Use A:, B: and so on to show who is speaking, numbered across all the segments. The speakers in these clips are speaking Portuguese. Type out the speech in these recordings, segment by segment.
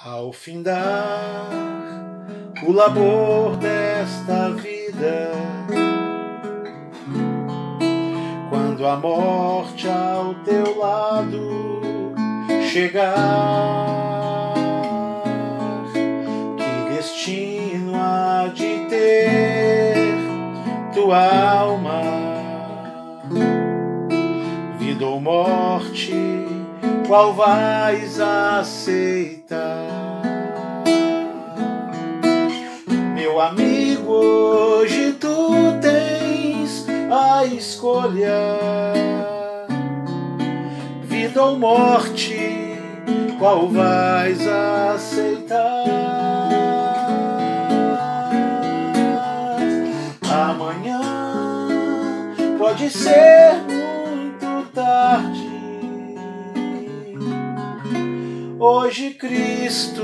A: Ao findar o labor desta vida, quando a morte ao teu lado chegar, que destino há de ter tua alma? Vida ou morte, qual vais aceitar? Meu amigo, hoje tu tens a escolha, vida ou morte, qual vais aceitar? Amanhã pode ser muito tarde. Hoje Cristo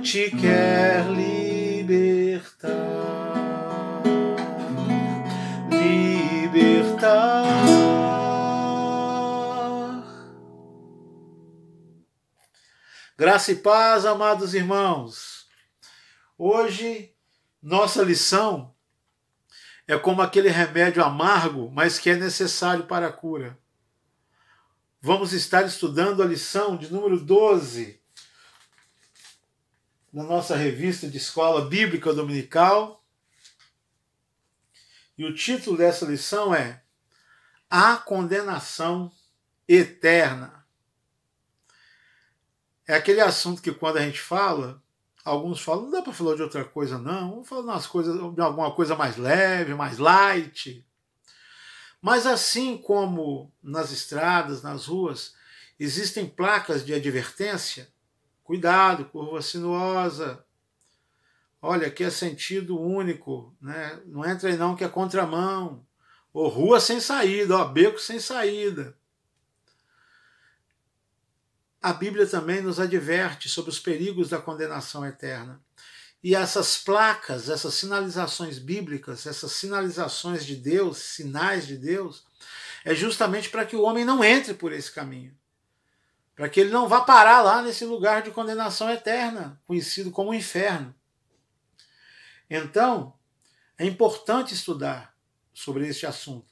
A: te quer libertar. Graça e paz, amados irmãos. Hoje, nossa lição é como aquele remédio amargo, mas que é necessário para a cura. Vamos estar estudando a lição de número 12 na nossa revista de Escola Bíblica Dominical. E o título dessa lição é A Condenação Eterna. É aquele assunto que quando a gente fala, alguns falam, não dá para falar de outra coisa não, vamos falar de alguma coisa mais leve, mais light. Mas assim como nas estradas, nas ruas, existem placas de advertência, cuidado, curva sinuosa, olha, aqui é sentido único, né? Não entra aí não que é contramão, ou rua sem saída, beco sem saída. A Bíblia também nos adverte sobre os perigos da condenação eterna. E essas placas, essas sinalizações bíblicas, essas sinalizações de Deus, sinais de Deus, é justamente para que o homem não entre por esse caminho. Para que ele não vá parar lá nesse lugar de condenação eterna, conhecido como inferno. Então, é importante estudar sobre este assunto.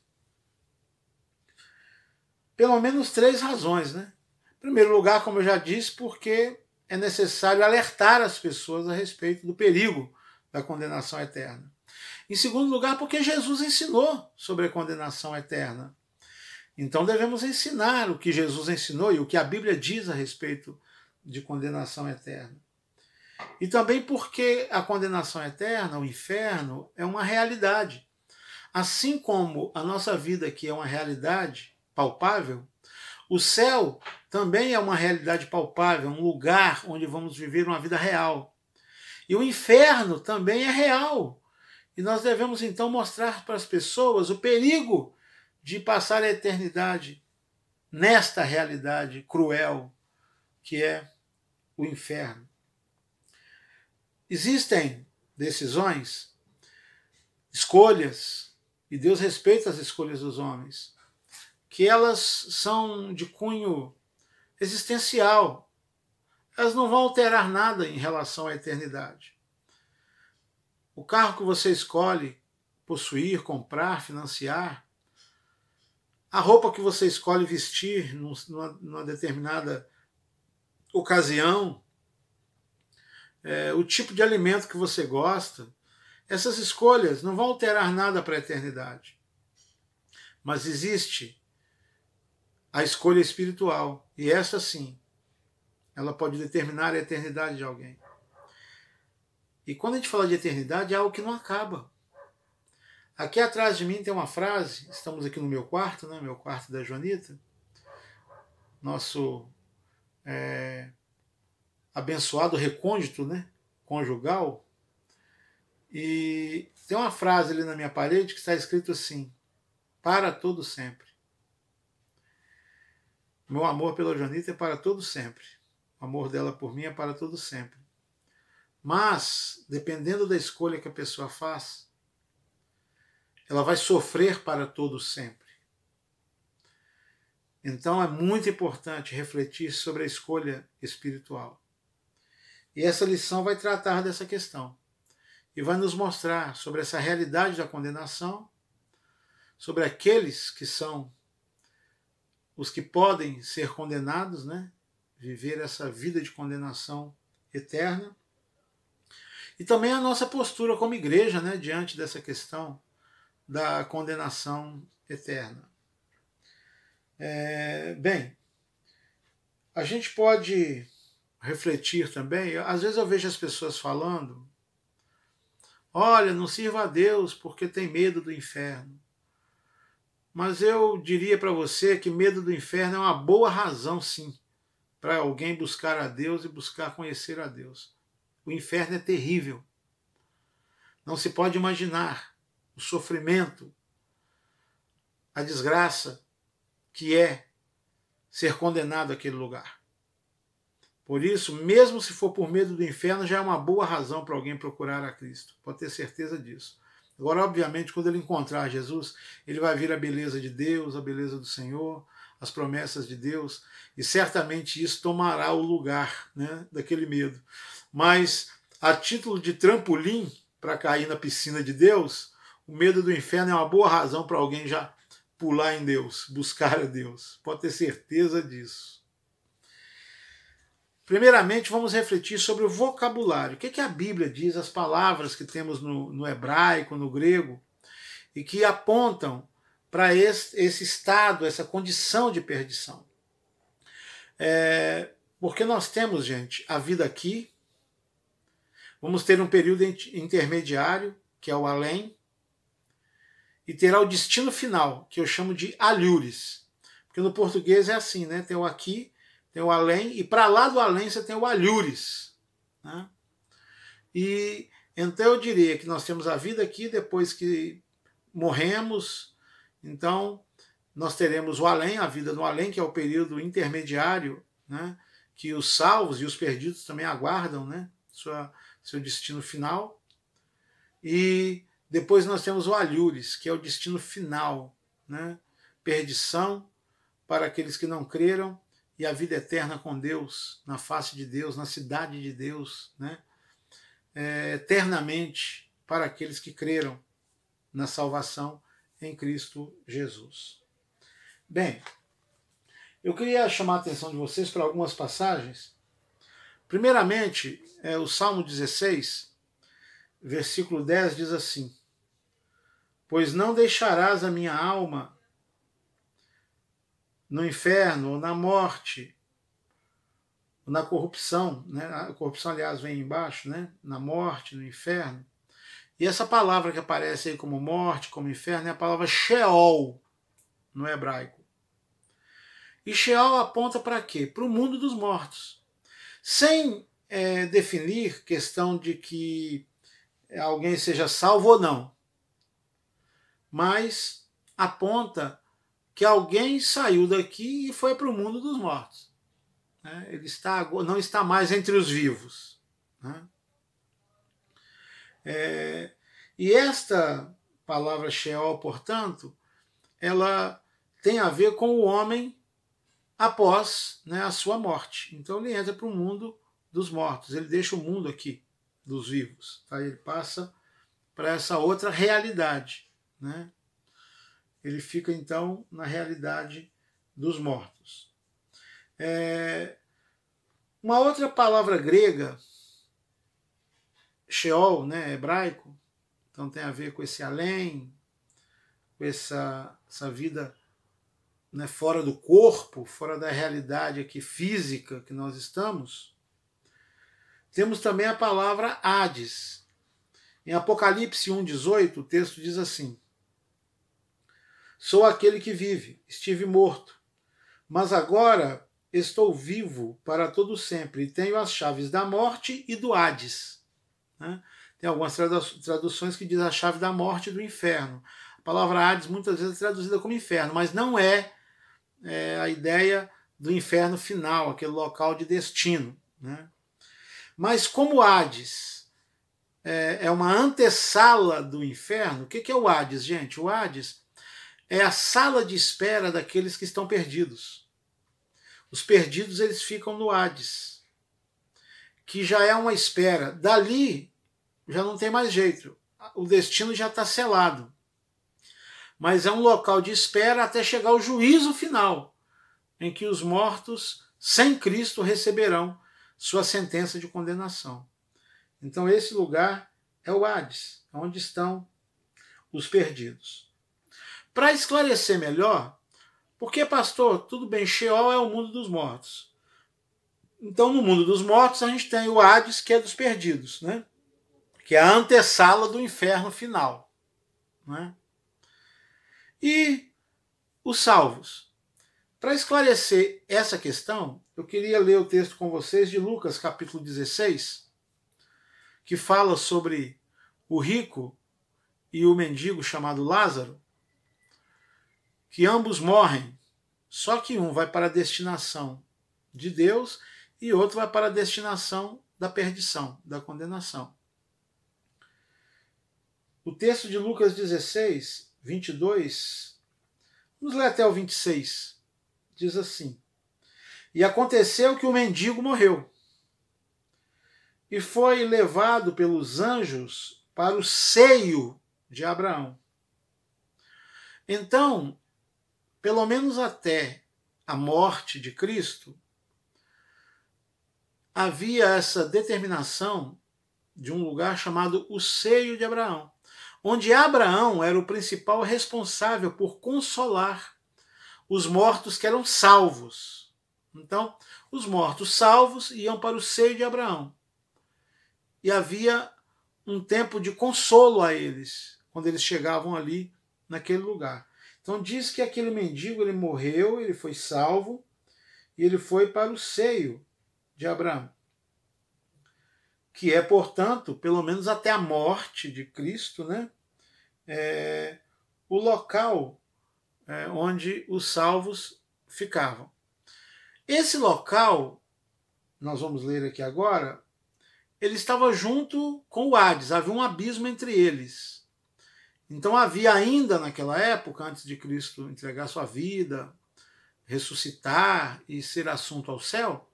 A: Pelo menos 3 razões, né? Em primeiro lugar, como eu já disse, porque é necessário alertar as pessoas a respeito do perigo da condenação eterna. Em segundo lugar, porque Jesus ensinou sobre a condenação eterna. Então devemos ensinar o que Jesus ensinou e o que a Bíblia diz a respeito de condenação eterna. E também porque a condenação eterna, o inferno, é uma realidade. Assim como a nossa vida aqui é uma realidade palpável, o céu também é uma realidade palpável, um lugar onde vamos viver uma vida real. E o inferno também é real. E nós devemos então mostrar para as pessoas o perigo de passar a eternidade nesta realidade cruel que é o inferno. Existem decisões, escolhas, e Deus respeita as escolhas dos homens, que elas são de cunho existencial. Elas não vão alterar nada em relação à eternidade. O carro que você escolhe possuir, comprar, financiar, a roupa que você escolhe vestir numa determinada ocasião, o tipo de alimento que você gosta, essas escolhas não vão alterar nada para a eternidade. Mas existe a escolha espiritual, e essa sim, ela pode determinar a eternidade de alguém. E quando a gente fala de eternidade, é algo que não acaba. Aqui atrás de mim tem uma frase, estamos aqui no meu quarto, né, meu quarto da Joanita, nosso abençoado recôndito, né, conjugal, e tem uma frase ali na minha parede que está escrito assim: para todo sempre. Meu amor pela Joanita é para todo sempre. O amor dela por mim é para todo sempre. Mas, dependendo da escolha que a pessoa faz, ela vai sofrer para todo sempre. Então é muito importante refletir sobre a escolha espiritual. E essa lição vai tratar dessa questão e vai nos mostrar sobre essa realidade da condenação, sobre aqueles que são os que podem ser condenados, né? Viver essa vida de condenação eterna. E também a nossa postura como igreja, né? Diante dessa questão da condenação eterna. Bem, a gente pode refletir também, às vezes eu vejo as pessoas falando, olha, não sirva a Deus porque tem medo do inferno. Mas eu diria para você que medo do inferno é uma boa razão, sim, para alguém buscar a Deus e buscar conhecer a Deus. O inferno é terrível. Não se pode imaginar o sofrimento, a desgraça que é ser condenado àquele lugar. Por isso, mesmo se for por medo do inferno, já é uma boa razão para alguém procurar a Cristo. Pode ter certeza disso. Agora, obviamente, quando ele encontrar Jesus, ele vai ver a beleza de Deus, a beleza do Senhor, as promessas de Deus, e certamente isso tomará o lugar, né, daquele medo. Mas, a título de trampolim para cair na piscina de Deus, o medo do inferno é uma boa razão para alguém já pular em Deus, buscar a Deus. Pode ter certeza disso. Primeiramente, vamos refletir sobre o vocabulário. O que a Bíblia diz, as palavras que temos no hebraico, no grego, e que apontam para esse estado, essa condição de perdição. Porque nós temos, gente, a vida aqui, vamos ter um período intermediário, que é o além, e terá o destino final, que eu chamo de alhures. Porque no português é assim, né? Tem o aqui, tem o além, e para lá do além você tem o alhures. Né? E então eu diria que nós temos a vida aqui, depois que morremos, então nós teremos o além, a vida no além, que é o período intermediário, né? Que os salvos e os perdidos também aguardam, né? Seu destino final. E depois nós temos o alhures, que é o destino final, né? Perdição para aqueles que não creram, e a vida eterna com Deus, na face de Deus, na cidade de Deus, né? Eternamente para aqueles que creram na salvação em Cristo Jesus. Bem, eu queria chamar a atenção de vocês para algumas passagens. Primeiramente, o Salmo 16, versículo 10 diz assim: pois não deixarás a minha alma no inferno, ou na morte, ou na corrupção, né? A corrupção, aliás, vem embaixo, né? Na morte, no inferno. E essa palavra que aparece aí como morte, como inferno, é a palavra Sheol, no hebraico. E Sheol aponta para quê? Para o mundo dos mortos. Sem definir questão de que alguém seja salvo ou não. Mas aponta que alguém saiu daqui e foi para o mundo dos mortos. Ele não está mais entre os vivos. Né? E esta palavra Sheol, portanto, ela tem a ver com o homem após, né, a sua morte. Então ele entra para o mundo dos mortos, ele deixa o mundo aqui dos vivos. Tá? Ele passa para essa outra realidade. Né? Ele fica, então, na realidade dos mortos. Uma outra palavra grega, Sheol, né, hebraico, então tem a ver com esse além, com essa vida, né, fora do corpo, fora da realidade aqui física que nós estamos. Temos também a palavra Hades. Em Apocalipse 1,18, o texto diz assim: sou aquele que vive, estive morto, mas agora estou vivo para todo sempre e tenho as chaves da morte e do Hades. Né? Tem algumas traduções que dizem a chave da morte e do inferno. A palavra Hades muitas vezes é traduzida como inferno, mas não é a ideia do inferno final, aquele local de destino. Né? Mas como Hades é uma antessala do inferno, o que é o Hades, gente? O Hades é a sala de espera daqueles que estão perdidos. Os perdidos, eles ficam no Hades, que já é uma espera. Dali já não tem mais jeito, o destino já está selado. Mas é um local de espera até chegar ao juízo final, em que os mortos sem Cristo receberão sua sentença de condenação. Então esse lugar é o Hades, onde estão os perdidos. Para esclarecer melhor, porque, pastor, tudo bem, Sheol é o mundo dos mortos. Então, no mundo dos mortos, a gente tem o Hades, que é dos perdidos, né? Que é a antessala do inferno final. Né? E os salvos. Para esclarecer essa questão, eu queria ler o texto com vocês de Lucas, capítulo 16, que fala sobre o rico e o mendigo chamado Lázaro, que ambos morrem, só que um vai para a destinação de Deus e outro vai para a destinação da perdição, da condenação. O texto de Lucas 16, 22, vamos ler até o 26, diz assim: E aconteceu que o mendigo morreu e foi levado pelos anjos para o seio de Abraão. Então, pelo menos até a morte de Cristo, havia essa determinação de um lugar chamado o seio de Abraão, onde Abraão era o principal responsável por consolar os mortos que eram salvos. Então, os mortos salvos iam para o seio de Abraão. E havia um tempo de consolo a eles, quando eles chegavam ali naquele lugar. Então diz que aquele mendigo, ele morreu, ele foi salvo, e ele foi para o seio de Abraão, que é, portanto, pelo menos até a morte de Cristo, né, o local onde os salvos ficavam. Esse local, nós vamos ler aqui agora, ele estava junto com o Hades, havia um abismo entre eles. Então havia ainda naquela época, antes de Cristo entregar sua vida, ressuscitar e ser assunto ao céu,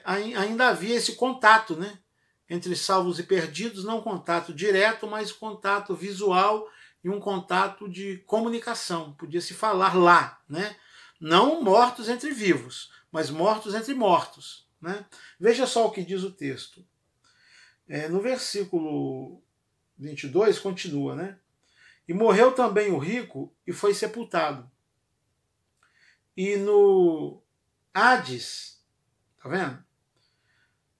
A: ainda havia esse contato, né, entre salvos e perdidos, não contato direto, mas contato visual e um contato de comunicação. Podia se falar lá, né? Não mortos entre vivos, mas mortos entre mortos. Né? Veja só o que diz o texto. No versículo 22 continua, né? E morreu também o rico e foi sepultado. E no Hades, tá vendo?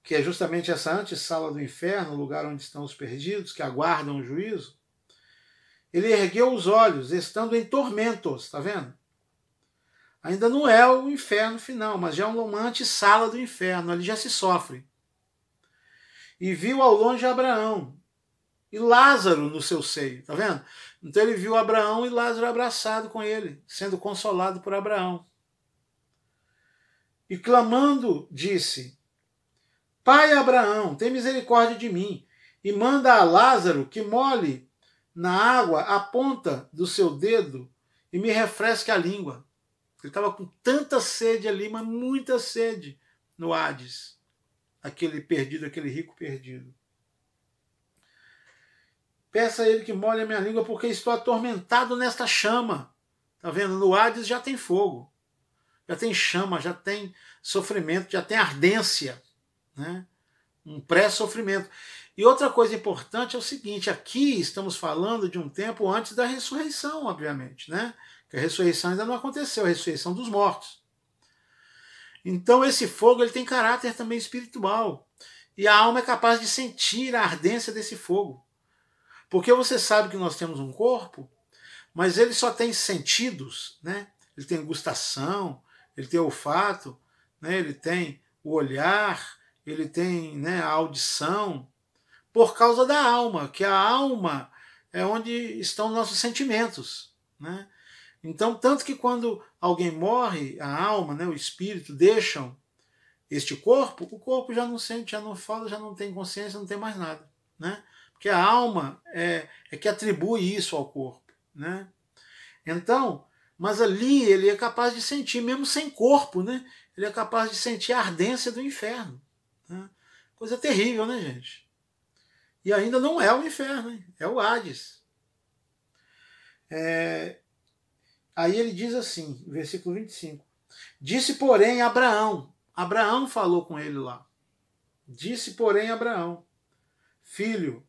A: Que é justamente essa antessala do inferno, o lugar onde estão os perdidos, que aguardam o juízo, ele ergueu os olhos, estando em tormentos, tá vendo? Ainda não é o inferno final, mas já é uma antessala do inferno, ali já se sofre. E viu ao longe Abraão e Lázaro no seu seio, tá vendo? Então ele viu Abraão e Lázaro abraçado com ele, sendo consolado por Abraão. E clamando, disse: Pai Abraão, tem misericórdia de mim, e manda a Lázaro que molhe na água a ponta do seu dedo e me refresque a língua. Ele estava com tanta sede ali, mas muita sede no Hades. Aquele perdido, aquele rico perdido. Peça a ele que molhe a minha língua, porque estou atormentado nesta chama. Está vendo? No Hades já tem fogo, já tem chama, já tem sofrimento, já tem ardência. Né? Um pré-sofrimento. E outra coisa importante é o seguinte, aqui estamos falando de um tempo antes da ressurreição, obviamente, né? Que a ressurreição ainda não aconteceu, a ressurreição dos mortos. Então esse fogo ele tem caráter também espiritual. E a alma é capaz de sentir a ardência desse fogo. Porque você sabe que nós temos um corpo, mas ele só tem sentidos, né? Ele tem gustação, ele tem olfato, né? Ele tem o olhar, ele tem, né, a audição, por causa da alma, que a alma é onde estão nossos sentimentos. Né? Então, tanto que quando alguém morre, a alma, né, o espírito, deixam este corpo, o corpo já não sente, já não fala, já não tem consciência, não tem mais nada. Né? Porque a alma é que atribui isso ao corpo. Né? Então, mas ali ele é capaz de sentir, mesmo sem corpo, né? Ele é capaz de sentir a ardência do inferno. Né? Coisa terrível, né, gente? E ainda não é o inferno, hein? É o Hades. Aí ele diz assim, versículo 25. Disse, porém, Abraão falou com ele lá. Disse, porém, Abraão, filho,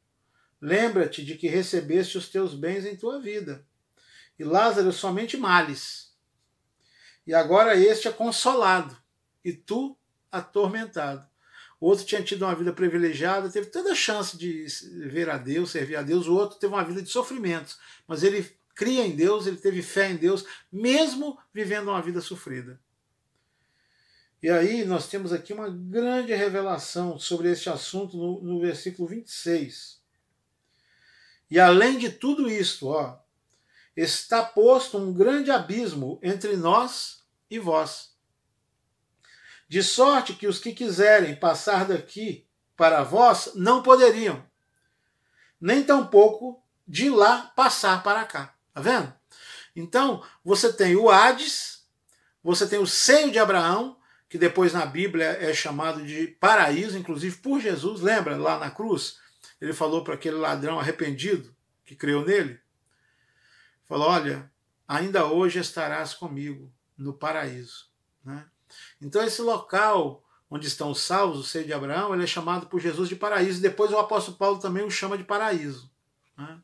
A: lembra-te de que recebeste os teus bens em tua vida, e Lázaro somente males. E agora este é consolado, e tu atormentado. O outro tinha tido uma vida privilegiada, teve toda a chance de ver a Deus, servir a Deus. O outro teve uma vida de sofrimentos, mas ele cria em Deus, ele teve fé em Deus, mesmo vivendo uma vida sofrida. E aí nós temos aqui uma grande revelação sobre este assunto no versículo 26. E além de tudo isto, está posto um grande abismo entre nós e vós, de sorte que os que quiserem passar daqui para vós não poderiam, nem tampouco de lá passar para cá. Tá vendo? Então, você tem o Hades, você tem o seio de Abraão, que depois na Bíblia é chamado de paraíso, inclusive por Jesus. Lembra lá na cruz? Ele falou para aquele ladrão arrependido que creu nele, falou, olha, ainda hoje estarás comigo no paraíso. Né? Então esse local onde estão os salvos, o seio de Abraão, ele é chamado por Jesus de paraíso. Depois o apóstolo Paulo também o chama de paraíso. Né?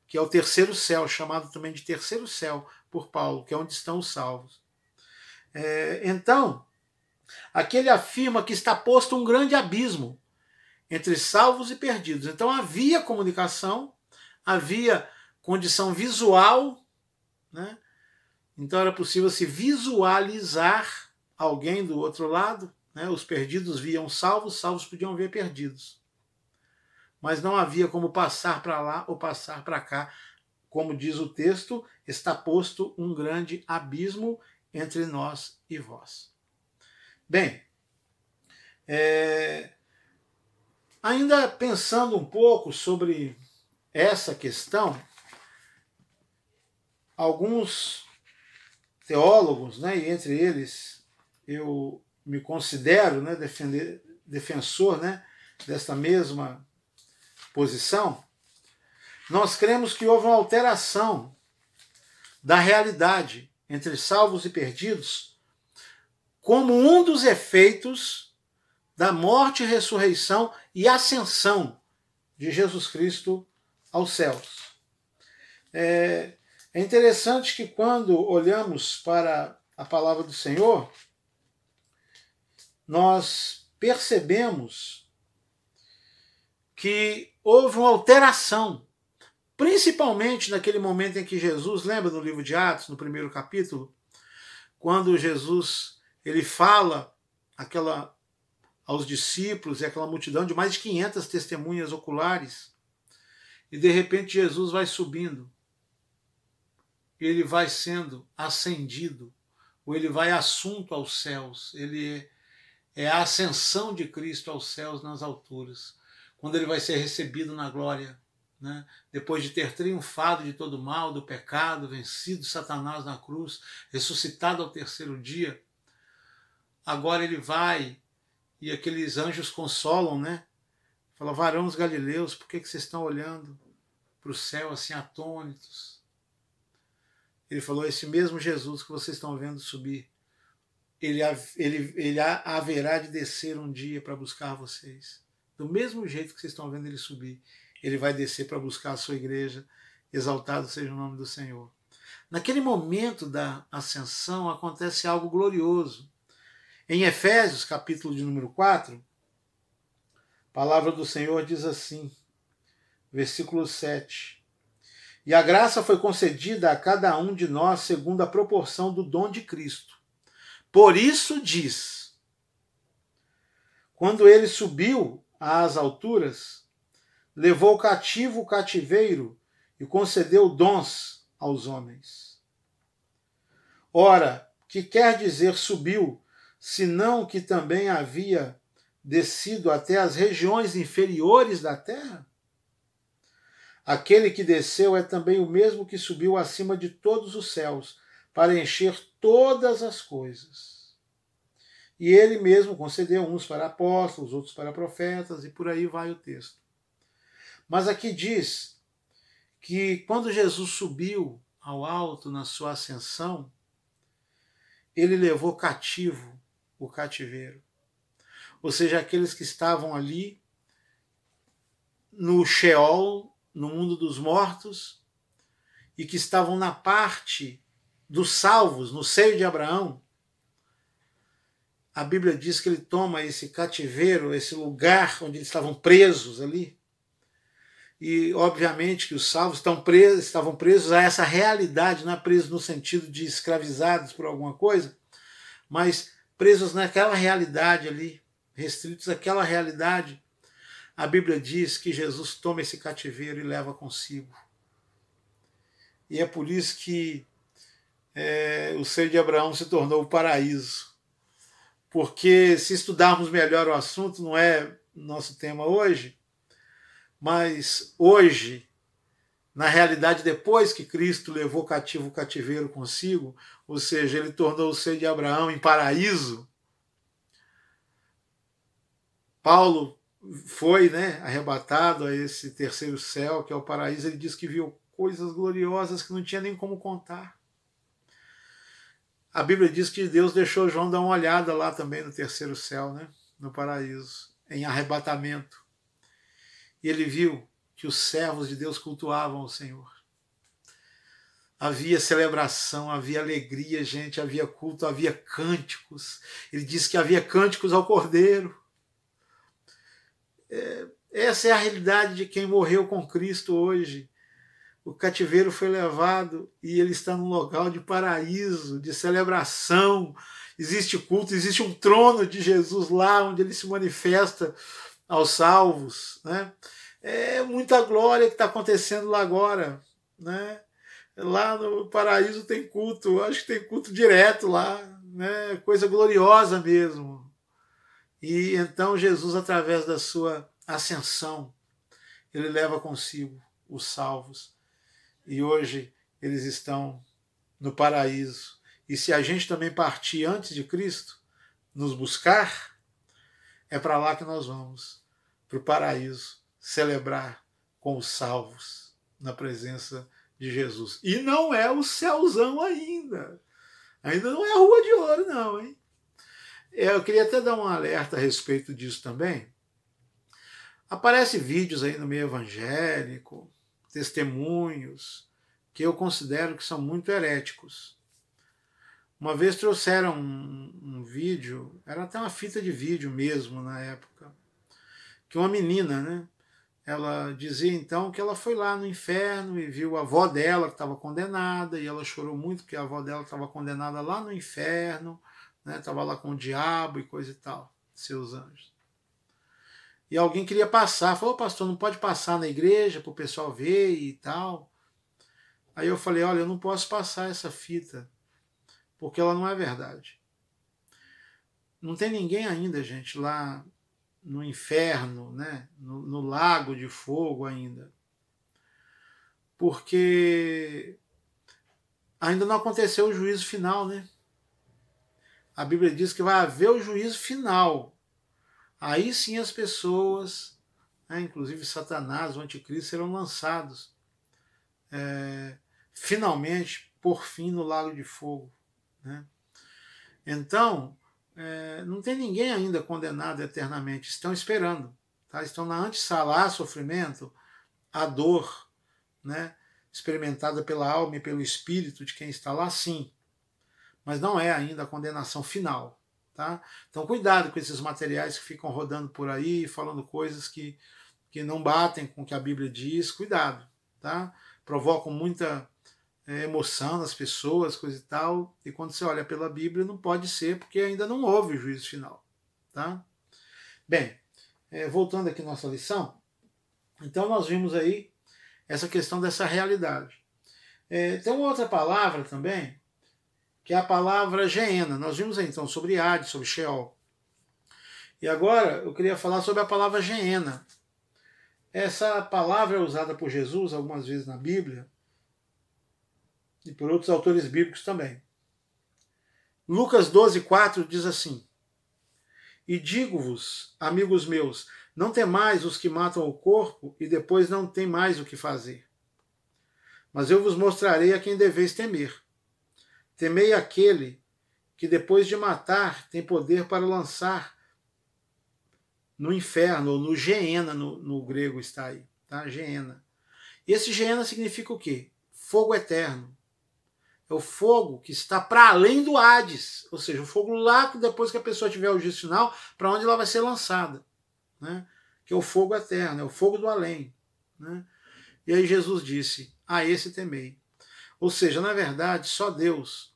A: Que é o terceiro céu, chamado também de terceiro céu por Paulo, que é onde estão os salvos. Então, aqui ele afirma que está posto um grande abismo entre salvos e perdidos. Então havia comunicação, havia condição visual, né? Então era possível se visualizar alguém do outro lado, né? Os perdidos viam salvos, salvos podiam ver perdidos. Mas não havia como passar para lá ou passar para cá. Como diz o texto, está posto um grande abismo entre nós e vós. Bem, ainda pensando um pouco sobre essa questão, alguns teólogos, né, e entre eles eu me considero, né, defensor, né, desta mesma posição, nós cremos que houve uma alteração da realidade entre salvos e perdidos como um dos efeitos da morte, ressurreição e ascensão de Jesus Cristo aos céus. É interessante que quando olhamos para a palavra do Senhor, nós percebemos que houve uma alteração, principalmente naquele momento em que Jesus, lembra no livro de Atos, no primeiro capítulo, quando Jesus ele fala aos discípulos e aquela multidão de mais de 500 testemunhas oculares, e de repente Jesus vai subindo, ele vai sendo ascendido, ou ele vai assunto aos céus, ele é a ascensão de Cristo aos céus nas alturas, quando ele vai ser recebido na glória, né? Depois de ter triunfado de todo o mal, do pecado, vencido Satanás na cruz, ressuscitado ao terceiro dia, agora ele vai e aqueles anjos consolam, né? Fala, varões galileus, por que vocês estão olhando para o céu assim atônitos? Ele falou, esse mesmo Jesus que vocês estão vendo subir, ele haverá de descer um dia para buscar vocês. Do mesmo jeito que vocês estão vendo ele subir, ele vai descer para buscar a sua igreja, exaltado seja o nome do Senhor. Naquele momento da ascensão acontece algo glorioso. Em Efésios, capítulo de número 4, a palavra do Senhor diz assim, versículo 7. E a graça foi concedida a cada um de nós segundo a proporção do dom de Cristo. Por isso diz, quando ele subiu às alturas, levou cativo o cativeiro e concedeu dons aos homens. Ora, que quer dizer subiu, senão que também havia descido até as regiões inferiores da terra? Aquele que desceu é também o mesmo que subiu acima de todos os céus, para encher todas as coisas. E ele mesmo concedeu uns para apóstolos, outros para profetas, e por aí vai o texto. Mas aqui diz que quando Jesus subiu ao alto na sua ascensão, ele levou cativo o cativeiro. Ou seja, aqueles que estavam ali no Sheol, no mundo dos mortos, e que estavam na parte dos salvos, no seio de Abraão. A Bíblia diz que ele toma esse cativeiro, esse lugar onde eles estavam presos ali. E, obviamente, que os salvos estavam presos a essa realidade, não é presos no sentido de escravizados por alguma coisa, mas presos naquela realidade ali, restritos àquela realidade. A Bíblia diz que Jesus toma esse cativeiro e leva consigo. E é por isso que o seio de Abraão se tornou o paraíso. Porque se estudarmos melhor o assunto, não é nosso tema hoje, mas hoje, na realidade, depois que Cristo levou cativo o cativeiro consigo, ou seja, ele tornou o seio de Abraão em paraíso, Paulo foi, arrebatado a esse terceiro céu, que é o paraíso. Ele diz que viu coisas gloriosas que não tinha nem como contar. A Bíblia diz que Deus deixou João dar uma olhada lá também no terceiro céu, no paraíso, em arrebatamento. E ele viu que os servos de Deus cultuavam o Senhor. Havia celebração, havia alegria, gente, havia culto, havia cânticos. Ele disse que havia cânticos ao Cordeiro. Essa é a realidade de quem morreu com Cristo hoje. O cativeiro foi levado e ele está num local de paraíso, de celebração. Existe culto, existe um trono de Jesus lá, onde ele se manifesta aos salvos. É muita glória que está acontecendo lá agora. Lá no paraíso tem culto, acho que tem culto direto lá, coisa gloriosa mesmo. E então Jesus, através da sua ascensão, ele leva consigo os salvos. E hoje eles estão no paraíso. E se a gente também partir antes de Cristo, nos buscar, é para lá que nós vamos, para o paraíso, celebrar com os salvos, na presença de Jesus. E não é o céuzão ainda. Ainda não é a rua de ouro, não, hein? Eu queria até dar um alerta a respeito disso também. Aparecem vídeos aí no meio evangélico, testemunhos, que eu considero que são muito heréticos. Uma vez trouxeram um vídeo, era até uma fita de vídeo mesmo na época, que uma menina, ela dizia então que ela foi lá no inferno e viu a avó dela que estava condenada, e ela chorou muito porque a avó dela estava condenada lá no inferno, estava lá com o diabo e coisa e tal, seus anjos. E alguém queria passar, falou: pastor, não pode passar na igreja para o pessoal ver e tal. Aí eu falei: olha, eu não posso passar essa fita, porque ela não é verdade. Não tem ninguém ainda, gente, lá no inferno, no lago de fogo ainda. Porque ainda não aconteceu o juízo final, A Bíblia diz que vai haver o juízo final. Aí sim as pessoas, inclusive Satanás, o anticristo, serão lançados finalmente, por fim, no lago de fogo. Então, não tem ninguém ainda condenado eternamente, estão esperando. Estão na antessala, sofrimento, a dor experimentada pela alma e pelo espírito de quem está lá, sim. Mas não é ainda a condenação final. Então cuidado com esses materiais que ficam rodando por aí, falando coisas que não batem com o que a Bíblia diz. Cuidado. Provocam muita emoção nas pessoas, coisa e tal. E quando você olha pela Bíblia, não pode ser, porque ainda não houve o juízo final. Bem, voltando aqui à nossa lição, então nós vimos aí essa questão dessa realidade. Tem uma outra palavra também, que é a palavra Geena. Nós vimos aí, então, sobre Hades, sobre Sheol. E agora eu queria falar sobre a palavra Geena. Essa palavra é usada por Jesus algumas vezes na Bíblia e por outros autores bíblicos também. Lucas 12:4 diz assim: E digo-vos, amigos meus, não temais os que matam o corpo e depois não tem mais o que fazer. Mas eu vos mostrarei a quem deveis temer. Temei aquele que depois de matar tem poder para lançar no inferno, ou no Geena, no grego está aí, tá? Geena. E esse Geena significa o quê? Fogo eterno. É o fogo que está para além do Hades, ou seja, o fogo lá que depois que a pessoa tiver o juízo final, para onde ela vai ser lançada, né? Que é o fogo eterno, é o fogo do além, né? E aí Jesus disse, a esse temei. Ou seja, na verdade, só Deus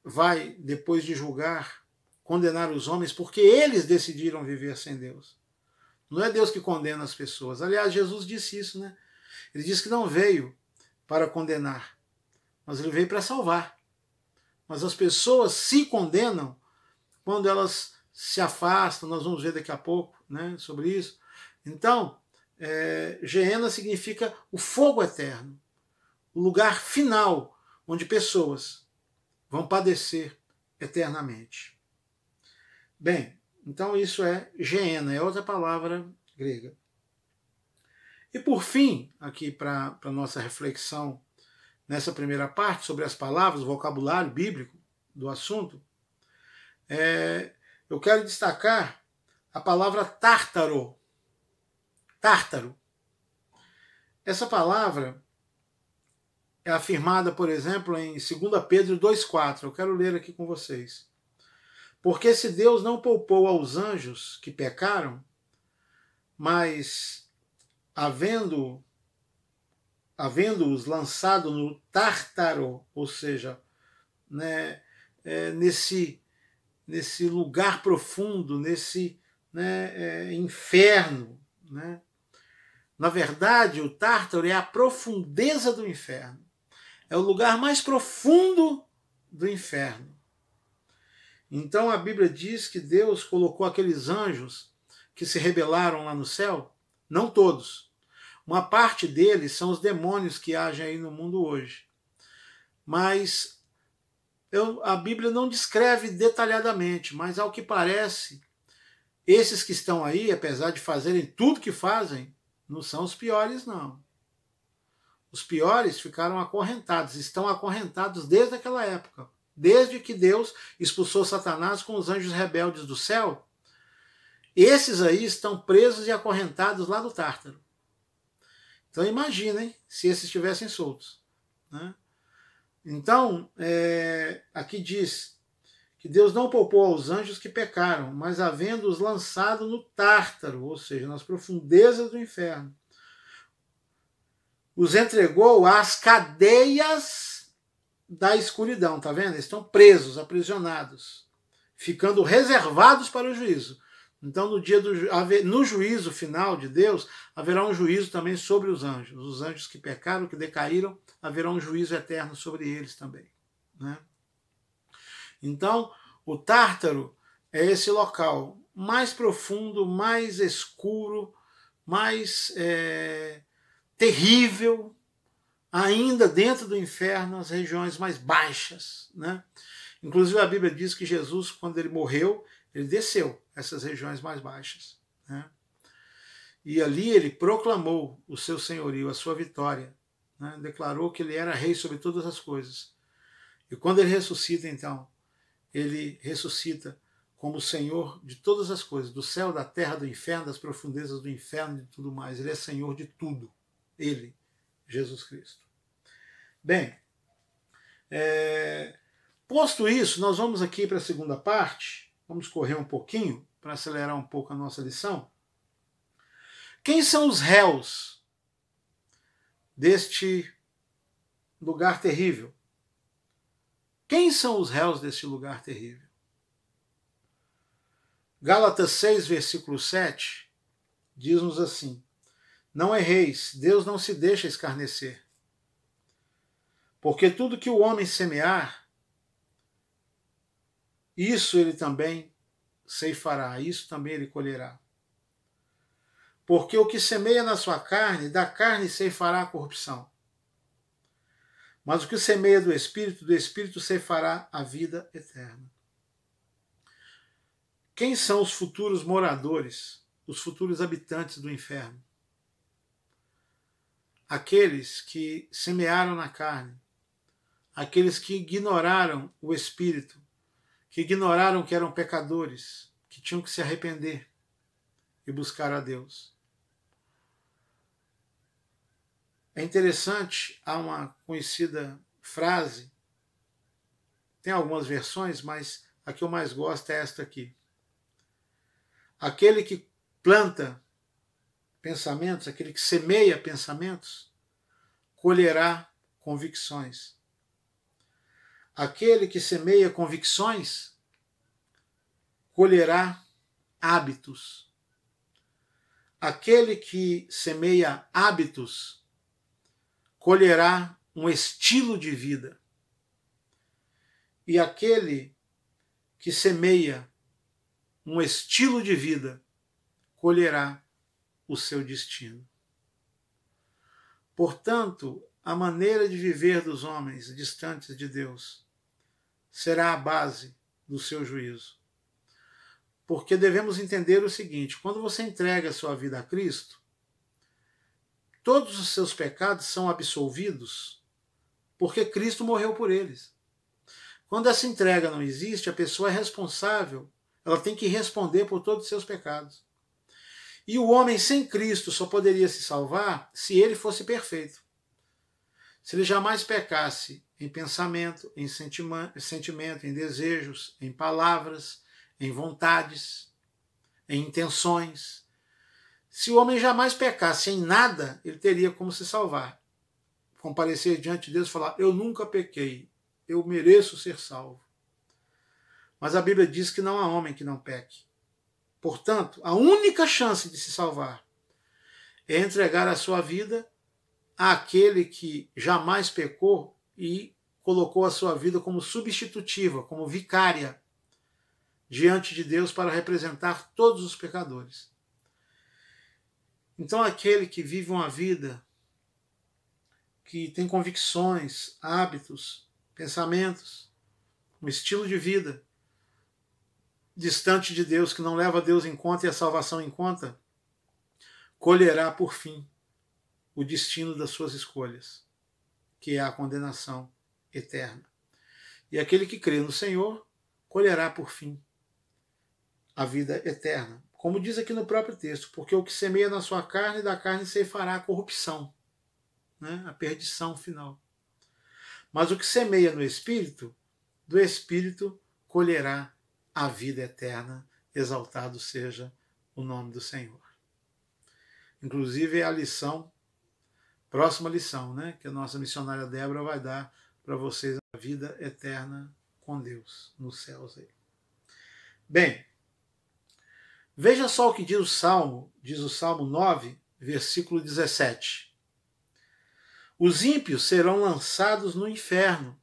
A: vai, depois de julgar, condenar os homens, porque eles decidiram viver sem Deus. Não é Deus que condena as pessoas. Aliás, Jesus disse isso, né? Ele disse que não veio para condenar, mas ele veio para salvar. Mas as pessoas se condenam quando elas se afastam, nós vamos ver daqui a pouco, né, sobre isso. Então, Geena significa o fogo eterno, o lugar final onde pessoas vão padecer eternamente. Bem, então isso é Geena, é outra palavra grega. E por fim, aqui para a nossa reflexão nessa primeira parte sobre as palavras, o vocabulário bíblico do assunto, eu quero destacar a palavra tártaro. Tártaro. Essa palavra é afirmada, por exemplo, em 2 Pedro 2,4. Eu quero ler aqui com vocês. Porque se Deus não poupou aos anjos que pecaram, mas havendo-os lançado no Tártaro, ou seja, né, nesse lugar profundo, nesse inferno, né? Na verdade, o Tártaro é a profundeza do inferno. É o lugar mais profundo do inferno. Então a Bíblia diz que Deus colocou aqueles anjos que se rebelaram lá no céu, não todos. Uma parte deles são os demônios que agem aí no mundo hoje. Mas a Bíblia não descreve detalhadamente, mas ao que parece, esses que estão aí, apesar de fazerem tudo que fazem, não são os piores, não. Os piores ficaram acorrentados, estão acorrentados desde aquela época. Desde que Deus expulsou Satanás com os anjos rebeldes do céu, esses aí estão presos e acorrentados lá no Tártaro. Então imaginem se esses estivessem soltos, né? Então, aqui diz que Deus não poupou aos anjos que pecaram, mas havendo-os lançado no Tártaro, ou seja, nas profundezas do inferno, os entregou às cadeias da escuridão, tá vendo? Eles estão presos, aprisionados, ficando reservados para o juízo. Então, no juízo final de Deus, haverá um juízo também sobre os anjos. Os anjos que pecaram, que decaíram, haverá um juízo eterno sobre eles também, né? Então, o Tártaro é esse local mais profundo, mais escuro, mais terrível, ainda dentro do inferno, as regiões mais baixas, né? Inclusive a Bíblia diz que Jesus, quando ele morreu, ele desceu essas regiões mais baixas, né? E ali ele proclamou o seu senhorio, a sua vitória, né? Declarou que ele era rei sobre todas as coisas. E quando ele ressuscita, então, ele ressuscita como o Senhor de todas as coisas, do céu, da terra, do inferno, das profundezas do inferno e de tudo mais. Ele é Senhor de tudo. Ele, Jesus Cristo. Bem, posto isso, nós vamos aqui para a segunda parte. Vamos correr um pouquinho para acelerar um pouco a nossa lição. Quem são os réus deste lugar terrível? Quem são os réus deste lugar terrível? Gálatas 6, versículo 7, diz-nos assim: não erreis, Deus não se deixa escarnecer. Porque tudo que o homem semear, isso ele também ceifará, isso também ele colherá. Porque o que semeia na sua carne, da carne ceifará a corrupção. Mas o que semeia do Espírito ceifará a vida eterna. Quem são os futuros moradores, os futuros habitantes do inferno? Aqueles que semearam na carne, aqueles que ignoraram o Espírito, que ignoraram que eram pecadores, que tinham que se arrepender e buscar a Deus. É interessante, há uma conhecida frase, tem algumas versões, mas a que eu mais gosto é esta aqui. Aquele que planta pensamentos, aquele que semeia pensamentos, colherá convicções. Aquele que semeia convicções, colherá hábitos. Aquele que semeia hábitos, colherá um estilo de vida. E aquele que semeia um estilo de vida, colherá o seu destino. Portanto, a maneira de viver dos homens distantes de Deus será a base do seu juízo. Porque devemos entender o seguinte: quando você entrega a sua vida a Cristo, todos os seus pecados são absolvidos porque Cristo morreu por eles. Quando essa entrega não existe, a pessoa é responsável, ela tem que responder por todos os seus pecados. E o homem sem Cristo só poderia se salvar se ele fosse perfeito. Se ele jamais pecasse em pensamento, em sentimento, em desejos, em palavras, em vontades, em intenções. Se o homem jamais pecasse em nada, ele teria como se salvar. Comparecer diante de Deus e falar: eu nunca pequei, eu mereço ser salvo. Mas a Bíblia diz que não há homem que não peque. Portanto, a única chance de se salvar é entregar a sua vida àquele que jamais pecou e colocou a sua vida como substitutiva, como vicária, diante de Deus para representar todos os pecadores. Então, aquele que vive uma vida que tem convicções, hábitos, pensamentos, um estilo de vida distante de Deus, que não leva Deus em conta e a salvação em conta, colherá por fim o destino das suas escolhas, que é a condenação eterna. E aquele que crê no Senhor colherá por fim a vida eterna. Como diz aqui no próprio texto: porque o que semeia na sua carne, da carne ceifará a corrupção, né? A perdição final. Mas o que semeia no Espírito, do Espírito colherá a vida eterna. Exaltado seja o nome do Senhor. Inclusive é a lição, próxima lição, né, que a nossa missionária Débora vai dar para vocês: a vida eterna com Deus nos céus aí. Bem, veja só o que diz o Salmo 9, versículo 17. Os ímpios serão lançados no inferno,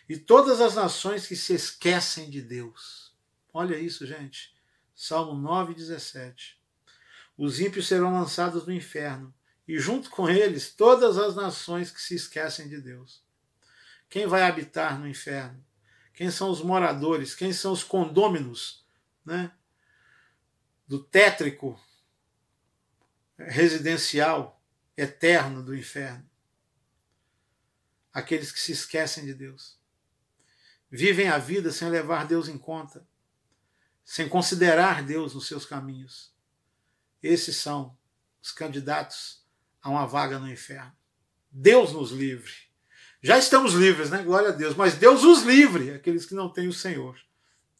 A: e todas as nações que se esquecem de Deus. Olha isso, gente. Salmo 9, 17. Os ímpios serão lançados no inferno, e junto com eles todas as nações que se esquecem de Deus. Quem vai habitar no inferno? Quem são os moradores? Quem são os condôminos, né, do tétrico residencial eterno do inferno? Aqueles que se esquecem de Deus. Vivem a vida sem levar Deus em conta, sem considerar Deus nos seus caminhos. Esses são os candidatos a uma vaga no inferno. Deus nos livre. Já estamos livres, né? Glória a Deus. Mas Deus os livre, aqueles que não têm o Senhor.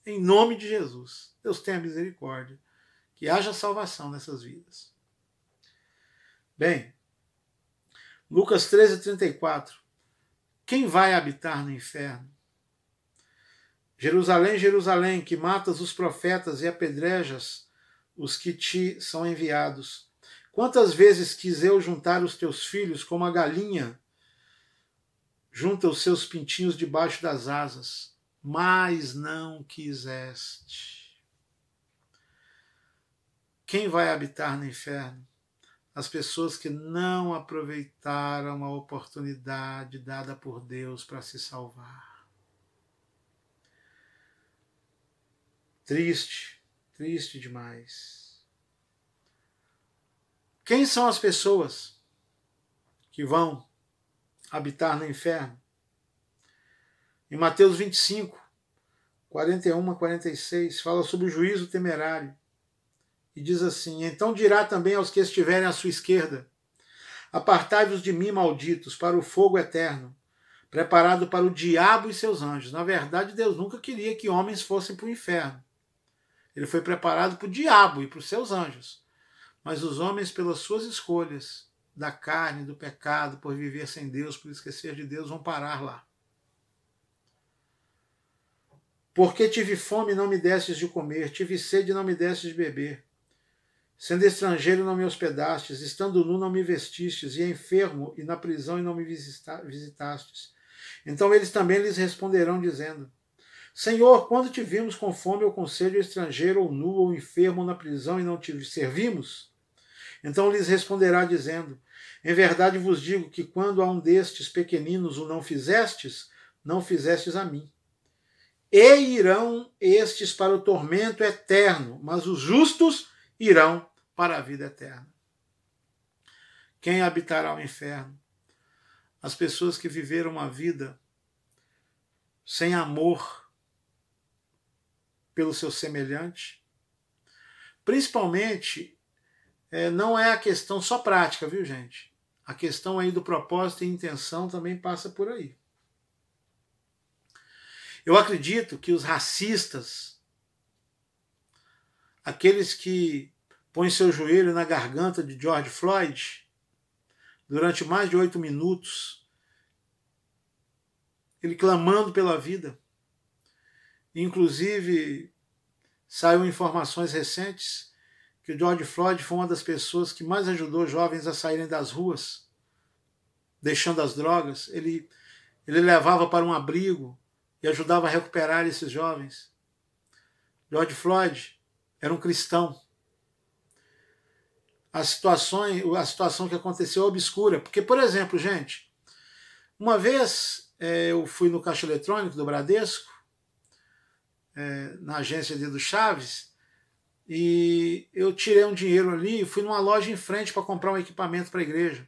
A: Em nome de Jesus. Deus tenha misericórdia. Que haja salvação nessas vidas. Bem, Lucas 13:34. Quem vai habitar no inferno? Jerusalém, Jerusalém, que matas os profetas e apedrejas os que te são enviados. Quantas vezes quis eu juntar os teus filhos como a galinha junta os seus pintinhos debaixo das asas, mas não quiseste. Quem vai habitar no inferno? As pessoas que não aproveitaram a oportunidade dada por Deus para se salvar. Triste, triste demais. Quem são as pessoas que vão habitar no inferno? Em Mateus 25, 41 a 46, fala sobre o juízo temerário. E diz assim: então dirá também aos que estiverem à sua esquerda: apartai-vos de mim, malditos, para o fogo eterno, preparado para o diabo e seus anjos. Na verdade, Deus nunca queria que homens fossem para o inferno. Ele foi preparado para o diabo e para os seus anjos. Mas os homens, pelas suas escolhas, da carne, do pecado, por viver sem Deus, por esquecer de Deus, vão parar lá. Porque tive fome e não me destes de comer, tive sede e não me destes de beber. Sendo estrangeiro não me hospedastes, estando nu não me vestistes, e enfermo e na prisão e não me visitastes. Então eles também lhes responderão dizendo: Senhor, quando te vimos com fome ou com sede, ou estrangeiro, ou nu, ou enfermo, ou na prisão, e não te servimos? Então lhes responderá dizendo: em verdade vos digo que quando a um destes pequeninos o não fizestes, não fizestes a mim. E irão estes para o tormento eterno, mas os justos irão para a vida eterna. Quem habitará o inferno? As pessoas que viveram uma vida sem amor pelo seu semelhante. Principalmente, não é a questão só prática, viu, gente? A questão aí do propósito e intenção também passa por aí. Eu acredito que os racistas, aqueles que põem seu joelho na garganta de George Floyd durante mais de 8 minutos, ele clamando pela vida. Inclusive, saiu informações recentes que o George Floyd foi uma das pessoas que mais ajudou jovens a saírem das ruas, deixando as drogas. Ele levava para um abrigo e ajudava a recuperar esses jovens. George Floyd era um cristão. A situação que aconteceu é obscura. Porque, por exemplo, gente, uma vez eu fui no caixa eletrônico do Bradesco, na agência do Chaves, e eu tirei um dinheiro ali e fui numa loja em frente para comprar um equipamento para a igreja.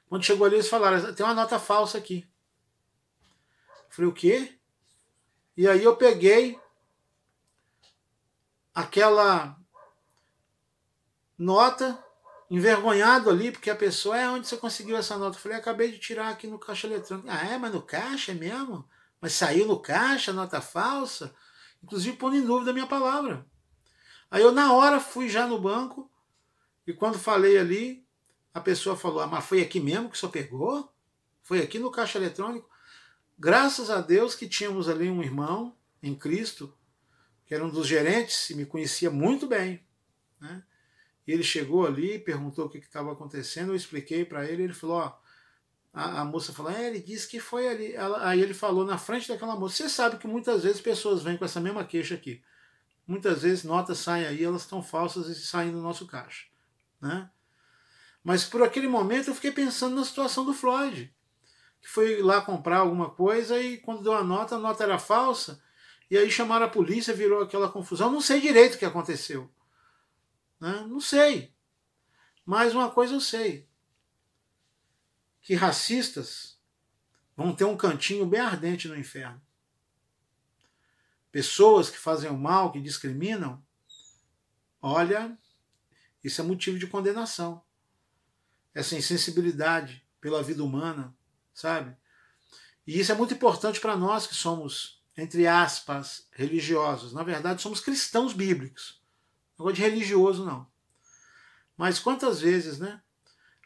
A: Quando chegou ali, eles falaram: tem uma nota falsa aqui. Eu falei: o quê? E aí eu peguei aquela nota, envergonhado ali, porque a pessoa: onde você conseguiu essa nota? Eu falei: acabei de tirar aqui no caixa eletrônico. Mas no caixa é mesmo? Mas saiu no caixa, nota falsa? Inclusive pondo em dúvida a minha palavra. Aí eu na hora fui já no banco, e quando falei ali, a pessoa falou: mas foi aqui mesmo que o senhor pegou? Foi aqui no caixa eletrônico? Graças a Deus que tínhamos ali um irmão em Cristo, que era um dos gerentes e me conhecia muito bem, né? E ele chegou ali, perguntou o que estava acontecendo, eu expliquei para ele, ele falou: a moça falou: ele disse que foi ali. Aí ele falou na frente daquela moça: você sabe que muitas vezes pessoas vêm com essa mesma queixa aqui. Muitas vezes notas saem aí, elas estão falsas e saem do nosso caixa, né? Mas por aquele momento eu fiquei pensando na situação do Floyd, que foi lá comprar alguma coisa e quando deu a nota era falsa, e aí chamaram a polícia, virou aquela confusão. Não sei direito o que aconteceu, né? Não sei. Mas uma coisa eu sei, que racistas vão ter um cantinho bem ardente no inferno. Pessoas que fazem o mal, que discriminam, olha, isso é motivo de condenação. Essa insensibilidade pela vida humana, sabe? E isso é muito importante para nós que somos, entre aspas, religiosos. Na verdade, somos cristãos bíblicos. Não gosto de religioso, não. Mas quantas vezes, né?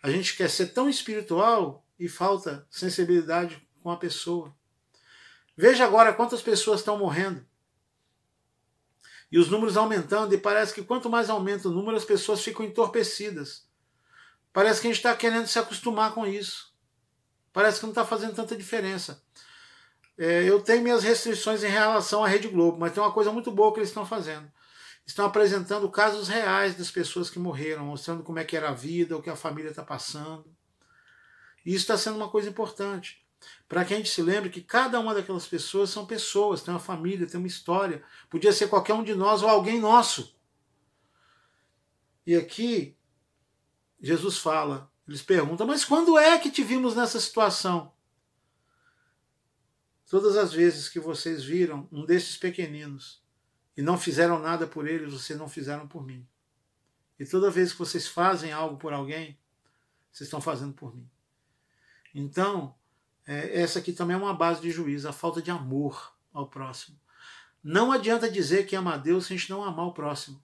A: A gente quer ser tão espiritual e falta sensibilidade com a pessoa. Veja agora quantas pessoas estão morrendo. E os números aumentando, e parece que quanto mais aumenta o número, as pessoas ficam entorpecidas. Parece que a gente está querendo se acostumar com isso. Parece que não está fazendo tanta diferença. Eu tenho minhas restrições em relação à Rede Globo, mas tem uma coisa muito boa que eles estão fazendo. Estão apresentando casos reais das pessoas que morreram, mostrando como é que era a vida, o que a família está passando. E isso está sendo uma coisa importante. para que a gente se lembre que cada uma daquelas pessoas são pessoas, tem uma família, tem uma história. Podia ser qualquer um de nós ou alguém nosso. E aqui, Jesus fala, eles perguntam, mas quando é que te vimos nessa situação? Todas as vezes que vocês viram um desses pequeninos e não fizeram nada por eles, vocês não fizeram por mim. E toda vez que vocês fazem algo por alguém, vocês estão fazendo por mim. Então, essa aqui também é uma base de juízo, a falta de amor ao próximo. Não adianta dizer que ama a Deus se a gente não amar o próximo.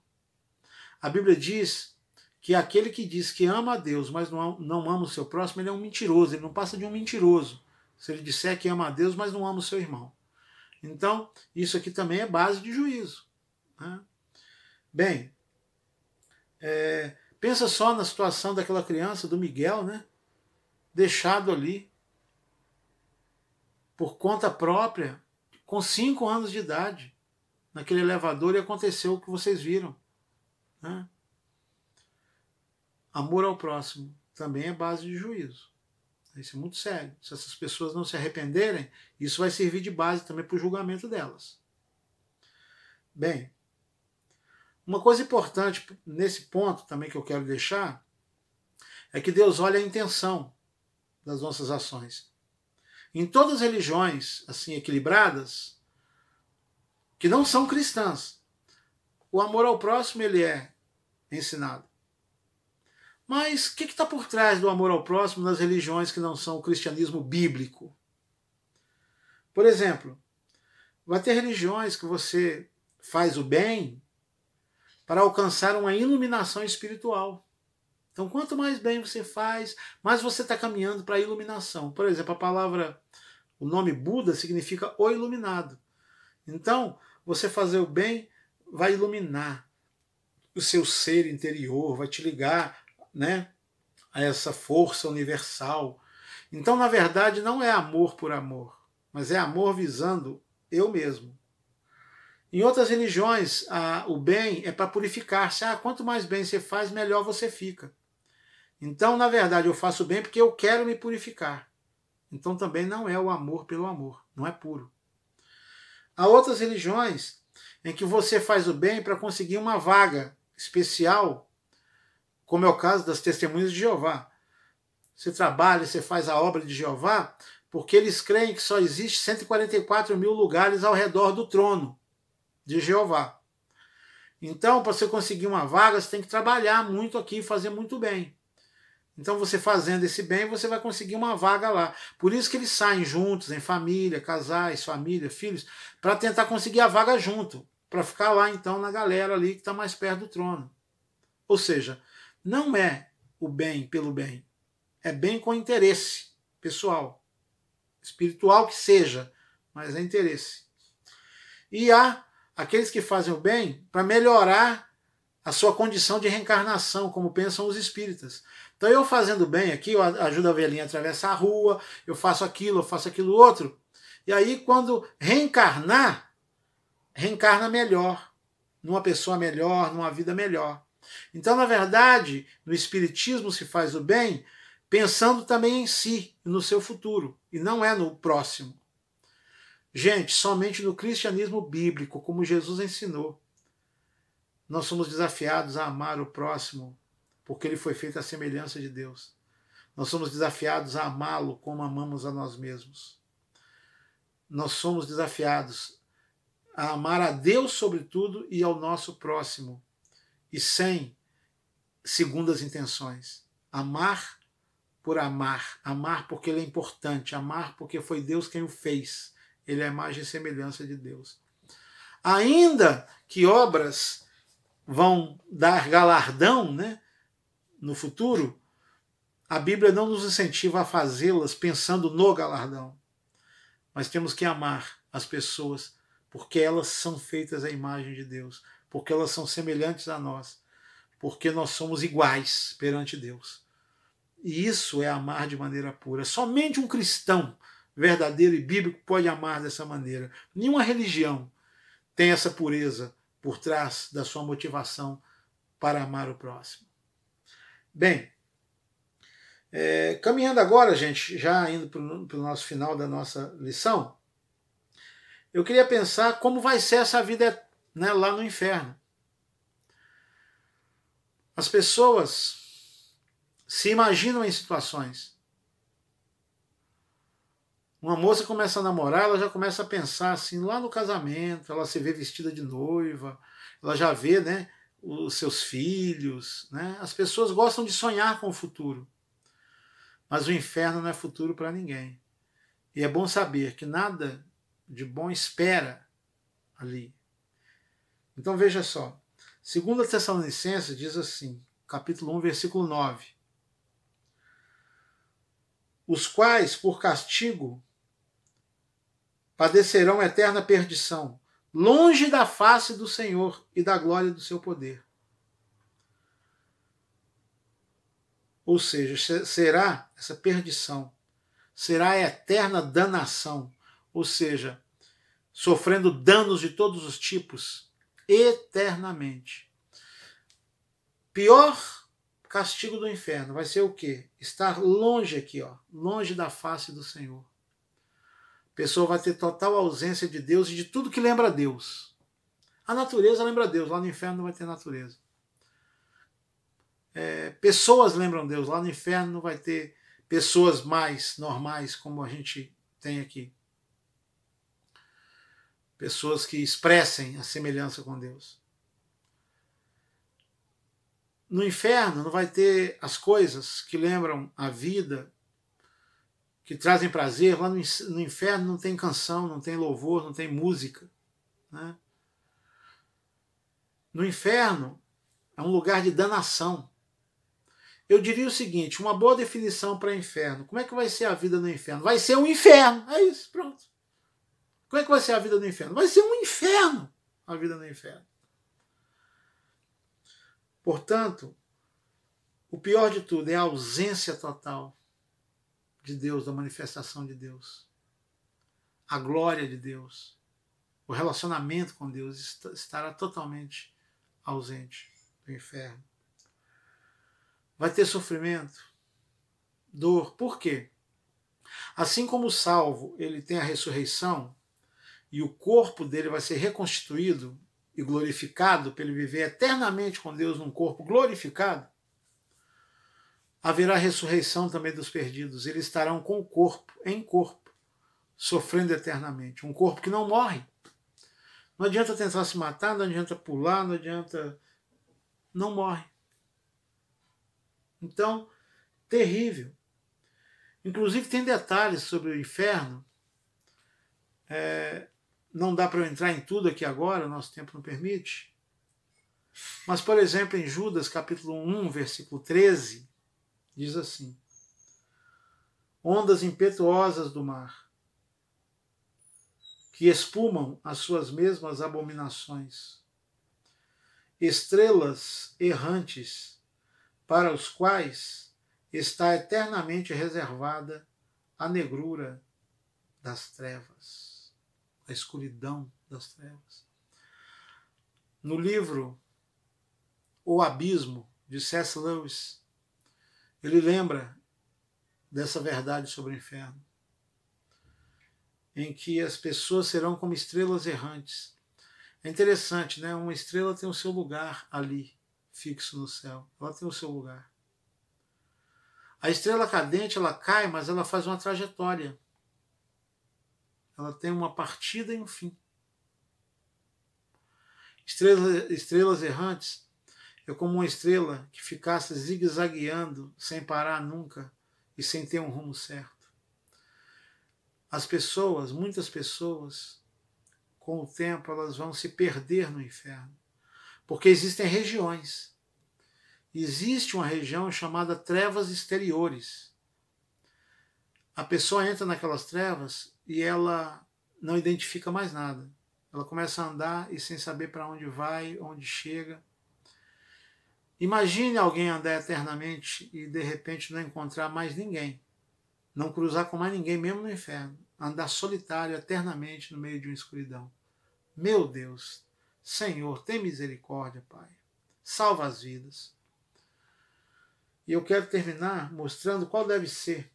A: A Bíblia diz que aquele que diz que ama a Deus, mas não ama o seu próximo, ele é um mentiroso, ele não passa de um mentiroso. Se ele disser que ama a Deus, mas não ama o seu irmão. Então, isso aqui também é base de juízo. Né? Bem, pensa só na situação daquela criança, do Miguel, né? Deixado ali, por conta própria, com 5 anos de idade, naquele elevador, e aconteceu o que vocês viram. Né? Amor ao próximo também é base de juízo. Isso é muito sério. Se essas pessoas não se arrependerem, isso vai servir de base também para o julgamento delas. Bem, uma coisa importante nesse ponto também que eu quero deixar é que Deus olha a intenção das nossas ações. Em todas as religiões assim equilibradas, que não são cristãs, o amor ao próximo ele é ensinado. Mas o que está por trás do amor ao próximo nas religiões que não são o cristianismo bíblico? Por exemplo, vai ter religiões que você faz o bem para alcançar uma iluminação espiritual. Então, quanto mais bem você faz, mais você está caminhando para a iluminação. Por exemplo, o nome Buda significa o iluminado. Então, você fazer o bem vai iluminar o seu ser interior, vai te ligar, né, a essa força universal. Então, na verdade, não é amor por amor, mas é amor visando eu mesmo. Em outras religiões, o bem é para purificar-se. Quanto mais bem você faz, melhor você fica. Então, na verdade, eu faço bem porque eu quero me purificar. Então, também não é o amor pelo amor, não é puro. Há outras religiões em que você faz o bem para conseguir uma vaga especial, como é o caso das Testemunhas de Jeová. Você trabalha, você faz a obra de Jeová, porque eles creem que só existe 144 mil lugares ao redor do trono de Jeová. Então, para você conseguir uma vaga, você tem que trabalhar muito aqui e fazer muito bem. Então, você fazendo esse bem, você vai conseguir uma vaga lá. Por isso que eles saem juntos, em família, casais, família, filhos, para tentar conseguir a vaga junto, para ficar lá, então, na galera ali que está mais perto do trono. Ou seja, não é o bem pelo bem, é bem com interesse pessoal, espiritual que seja, mas é interesse. E há aqueles que fazem o bem para melhorar a sua condição de reencarnação, como pensam os espíritas. Então eu fazendo bem aqui, eu ajudo a velhinha a atravessar a rua, eu faço aquilo outro, e aí quando reencarnar, reencarna melhor, numa pessoa melhor, numa vida melhor. Então, na verdade, no Espiritismo se faz o bem pensando também em si, no seu futuro, e não é no próximo. Gente, somente no cristianismo bíblico, como Jesus ensinou, nós somos desafiados a amar o próximo, porque ele foi feito à semelhança de Deus. Nós somos desafiados a amá-lo como amamos a nós mesmos. Nós somos desafiados a amar a Deus sobre tudo e ao nosso próximo, e sem segundas intenções. Amar por amar. Amar porque ele é importante. Amar porque foi Deus quem o fez. Ele é a imagem e semelhança de Deus. Ainda que obras vão dar galardão, né, no futuro, a Bíblia não nos incentiva a fazê-las pensando no galardão. Mas temos que amar as pessoas porque elas são feitas à imagem de Deus, porque elas são semelhantes a nós, porque nós somos iguais perante Deus. E isso é amar de maneira pura. Somente um cristão verdadeiro e bíblico pode amar dessa maneira. Nenhuma religião tem essa pureza por trás da sua motivação para amar o próximo. Bem, Caminhando agora, gente, já indo para o nosso final da nossa lição, eu queria pensar como vai ser essa vida, né, lá no inferno. As pessoas se imaginam em situações. Uma moça começa a namorar, ela já começa a pensar assim, lá no casamento, ela se vê vestida de noiva, ela já vê, né, os seus filhos, né? As pessoas gostam de sonhar com o futuro. Mas o inferno não é futuro para ninguém. E é bom saber que nada de bom espera ali. Então veja só. 2 Tessalonicenses diz assim, capítulo 1, versículo 9. Os quais, por castigo, padecerão eterna perdição, longe da face do Senhor e da glória do seu poder. Ou seja, será essa perdição, será a eterna danação, ou seja, sofrendo danos de todos os tipos, eternamente. Pior castigo do inferno vai ser o quê? Estar longe aqui, ó, longe da face do Senhor. A pessoa vai ter total ausência de Deus e de tudo que lembra Deus. A natureza lembra Deus, lá no inferno não vai ter natureza. Pessoas lembram Deus, lá no inferno não vai ter pessoas mais normais como a gente tem aqui. Pessoas que expressem a semelhança com Deus. No inferno não vai ter as coisas que lembram a vida, que trazem prazer. Lá no inferno não tem canção, não tem louvor, não tem música, né? No inferno é um lugar de danação. Eu diria o seguinte, uma boa definição para inferno. Como é que vai ser a vida no inferno? Vai ser um inferno. É isso, pronto. Como é que vai ser a vida no inferno? Vai ser um inferno a vida no inferno. Portanto, o pior de tudo é a ausência total de Deus, da manifestação de Deus. A glória de Deus. O relacionamento com Deus estará totalmente ausente do inferno. Vai ter sofrimento, dor. Por quê? Assim como o salvo ele tem a ressurreição e o corpo dele vai ser reconstituído e glorificado para ele viver eternamente com Deus num corpo glorificado, haverá ressurreição também dos perdidos. Eles estarão com o corpo, em corpo, sofrendo eternamente. Um corpo que não morre. Não adianta tentar se matar, não adianta pular, não adianta... Não morre. Então, terrível. Inclusive tem detalhes sobre o inferno. Não dá para eu entrar em tudo aqui agora, o nosso tempo não permite. Mas, por exemplo, em Judas, capítulo 1, versículo 13, diz assim: ondas impetuosas do mar, que espumam as suas mesmas abominações, estrelas errantes, para os quais está eternamente reservada a negrura das trevas, a escuridão das trevas. No livro O Abismo, de C.S. Lewis, ele lembra dessa verdade sobre o inferno, em que as pessoas serão como estrelas errantes. É interessante, né? Uma estrela tem o seu lugar ali, fixo no céu. Ela tem o seu lugar. A estrela cadente, ela cai, mas ela faz uma trajetória. Ela tem uma partida e um fim. Estrelas errantes é como uma estrela que ficasse zigue-zagueando sem parar nunca e sem ter um rumo certo. As pessoas, muitas pessoas, com o tempo, elas vão se perder no inferno. Porque existem regiões. Existe uma região chamada trevas exteriores. A pessoa entra naquelas trevas e ela não identifica mais nada. Ela começa a andar e sem saber para onde vai, onde chega. Imagine alguém andar eternamente e de repente não encontrar mais ninguém. Não cruzar com mais ninguém, mesmo no inferno. Andar solitário eternamente no meio de uma escuridão. Meu Deus, Senhor, tem misericórdia, Pai. Salva as vidas. E eu quero terminar mostrando qual deve ser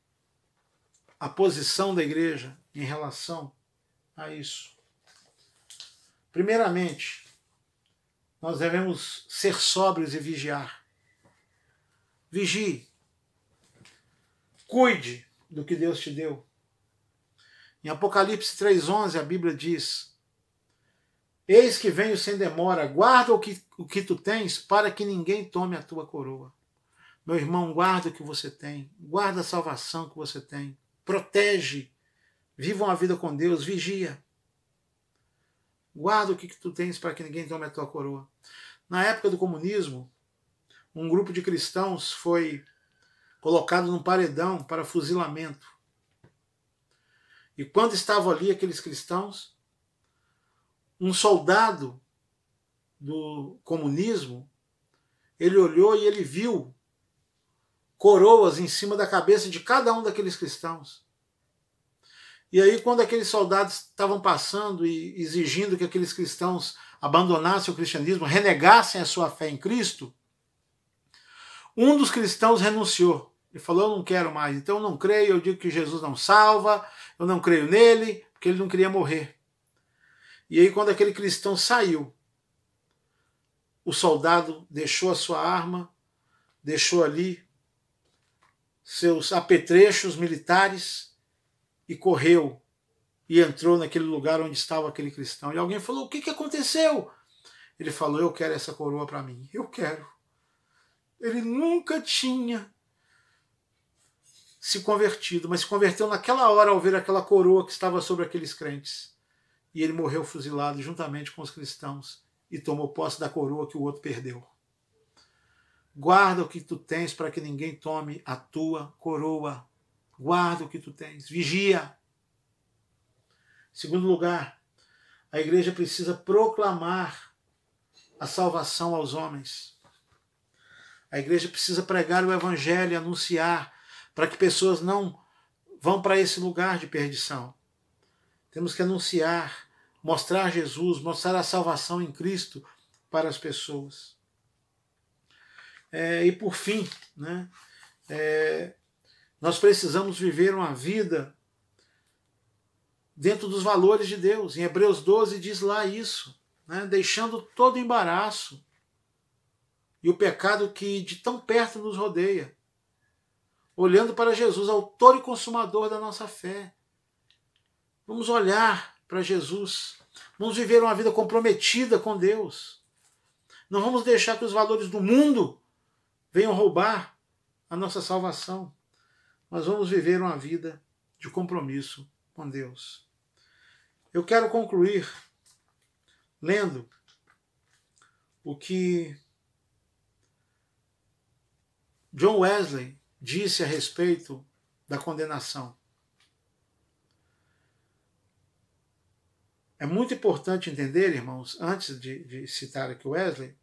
A: a posição da igreja em relação a isso. Primeiramente, nós devemos ser sóbrios e vigiar. Vigie. Cuide do que Deus te deu. Em Apocalipse 3,11 a Bíblia diz: eis que venho sem demora, guarda o que tu tens, para que ninguém tome a tua coroa. Meu irmão, guarda o que você tem, guarda a salvação que você tem, protege, viva uma vida com Deus, vigia. Guarda o que tu tens para que ninguém tome a tua coroa. Na época do comunismo, um grupo de cristãos foi colocado num paredão para fuzilamento. E quando estavam ali aqueles cristãos, um soldado do comunismo, ele olhou e ele viu coroas em cima da cabeça de cada um daqueles cristãos. E aí, quando aqueles soldados estavam passando e exigindo que aqueles cristãos abandonassem o cristianismo, renegassem a sua fé em Cristo, um dos cristãos renunciou. Ele falou: eu não quero mais, então eu não creio, eu digo que Jesus não salva, eu não creio nele, porque ele não queria morrer. E aí, quando aquele cristão saiu, o soldado deixou a sua arma, deixou ali seus apetrechos militares e correu e entrou naquele lugar onde estava aquele cristão. E alguém falou: o que aconteceu? Ele falou: eu quero essa coroa para mim. Eu quero. Ele nunca tinha se convertido, mas se converteu naquela hora ao ver aquela coroa que estava sobre aqueles crentes. E ele morreu fuzilado juntamente com os cristãos e tomou posse da coroa que o outro perdeu. Guarda o que tu tens para que ninguém tome a tua coroa. Guarda o que tu tens. Vigia. Em segundo lugar, a igreja precisa proclamar a salvação aos homens. A igreja precisa pregar o evangelho e anunciar para que pessoas não vão para esse lugar de perdição. Temos que anunciar, mostrar Jesus, mostrar a salvação em Cristo para as pessoas. E por fim, né, nós precisamos viver uma vida dentro dos valores de Deus. Em Hebreus 12 diz lá isso, né, deixando todo embaraço e o pecado que de tão perto nos rodeia, olhando para Jesus, autor e consumador da nossa fé. Vamos olhar para Jesus, vamos viver uma vida comprometida com Deus. Não vamos deixar que os valores do mundo venham roubar a nossa salvação. Nós vamos viver uma vida de compromisso com Deus. Eu quero concluir lendo o que John Wesley disse a respeito da condenação. É muito importante entender, irmãos, antes de citar aqui Wesley,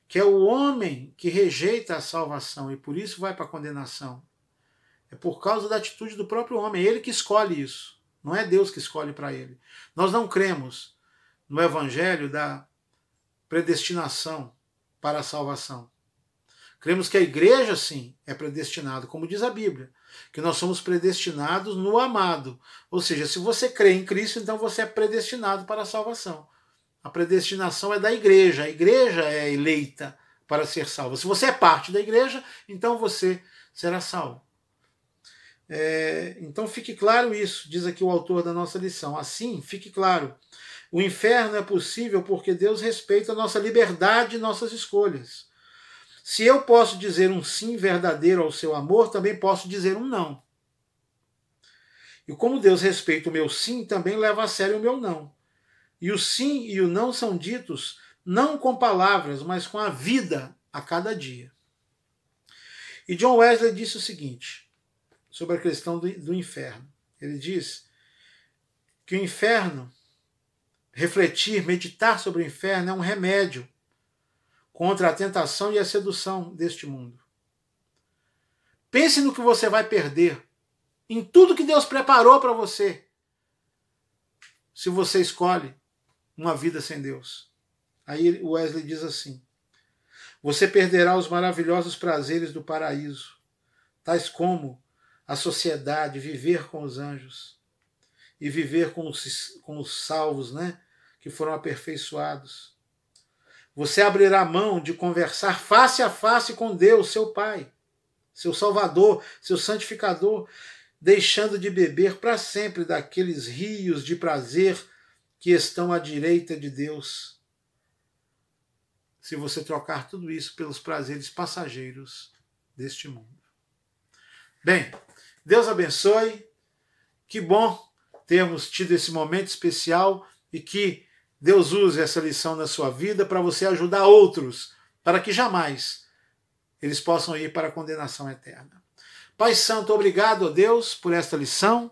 A: que é o homem que rejeita a salvação e por isso vai para a condenação. É por causa da atitude do próprio homem. É ele que escolhe isso. Não é Deus que escolhe para ele. Nós não cremos no evangelho da predestinação para a salvação. Cremos que a igreja, sim, é predestinada, como diz a Bíblia, que nós somos predestinados no amado. Ou seja, se você crê em Cristo, então você é predestinado para a salvação. A predestinação é da igreja. A igreja é eleita para ser salva. Se você é parte da igreja, então você será salvo. Então fique claro isso, diz aqui o autor da nossa lição. Assim, fique claro, o inferno é possível porque Deus respeita a nossa liberdade e nossas escolhas. Se eu posso dizer um sim verdadeiro ao seu amor, também posso dizer um não. E como Deus respeita o meu sim, também leva a sério o meu não. E o sim e o não são ditos não com palavras, mas com a vida a cada dia. E John Wesley disse o seguinte sobre a questão do inferno. Ele diz que o inferno, refletir, meditar sobre o inferno é um remédio contra a tentação e a sedução deste mundo. Pense no que você vai perder, em tudo que Deus preparou para você, se você escolhe uma vida sem Deus. Aí Wesley diz assim: Você perderá os maravilhosos prazeres do paraíso, tais como a sociedade, viver com os anjos e viver com os salvos, né, que foram aperfeiçoados. Você abrirá mão de conversar face a face com Deus, seu Pai, seu Salvador, seu Santificador, deixando de beber para sempre daqueles rios de prazer que estão à direita de Deus. Se você trocar tudo isso pelos prazeres passageiros deste mundo. Bem, Deus abençoe. Que bom termos tido esse momento especial e que Deus use essa lição na sua vida para você ajudar outros, para que jamais eles possam ir para a condenação eterna. Pai Santo, obrigado, ó Deus, por esta lição.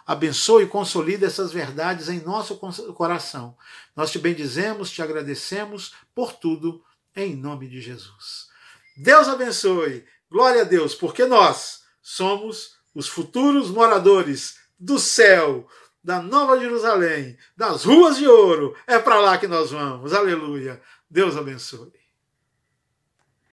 A: Abençoe e consolide essas verdades em nosso coração. Nós te bendizemos, te agradecemos por tudo, em nome de Jesus. Deus abençoe. Glória a Deus, porque nós somos os futuros moradores do céu, da Nova Jerusalém, das ruas de ouro. É para lá que nós vamos. Aleluia. Deus abençoe.